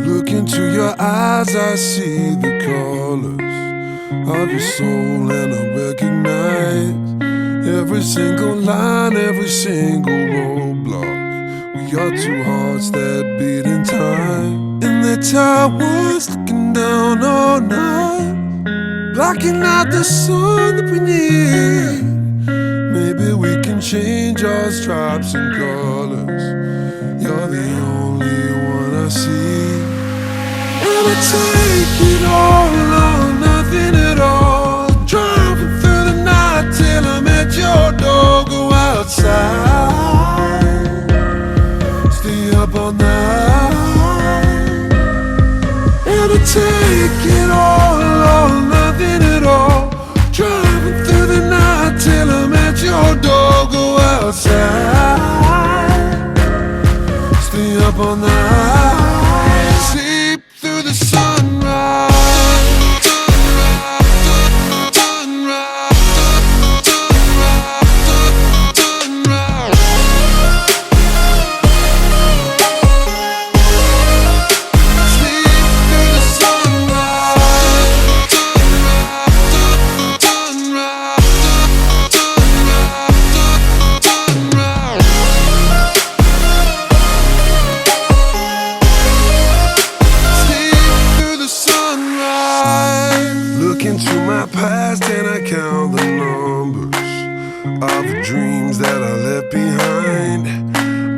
Look into your eyes, I see the colors of your soul, and I recognize every single line, every single roadblock. We are two hearts that beat in time, and the towers looking down on us, blocking out the sun that we need. Maybe we can change our stripes and colors. You're the only one I see. And I take it all or nothing at all, driving through the night till I'm at your door. Go outside, stay up all night. And I take it all or nothing at all, driving through the night till I'm at your door. Go outside, stay up all night, sleep through the sunrise. Into my past and I count the numbers of the dreams that I left behind.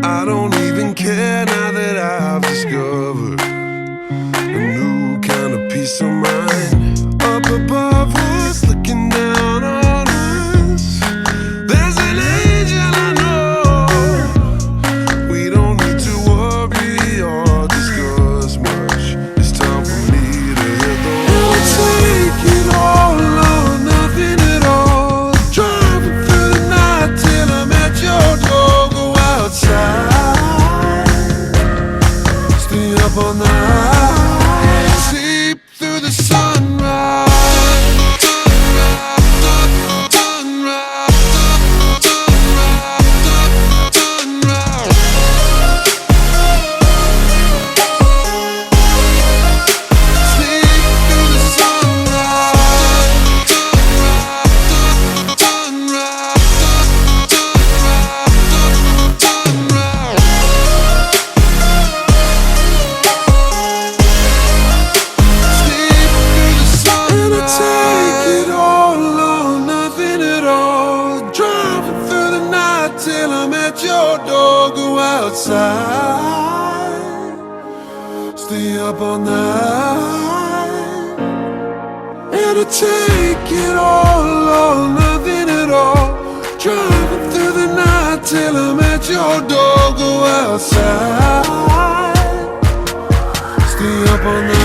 I don't even care now that I've discovered a new kind of peace of mind. Up above us, looking down on us, there's an angel I know. We don't need to worry or discuss much. It's time for me to hit the road. Take it all or nothing at all, driving through the night till I'm at your door. Go outside, stay up all night, sleep through the sunrise. Till I'm at your door. Go outside, stay up all night, and I take it all or nothing at all, driving through the night till I'm at your door. Go outside, stay up all night.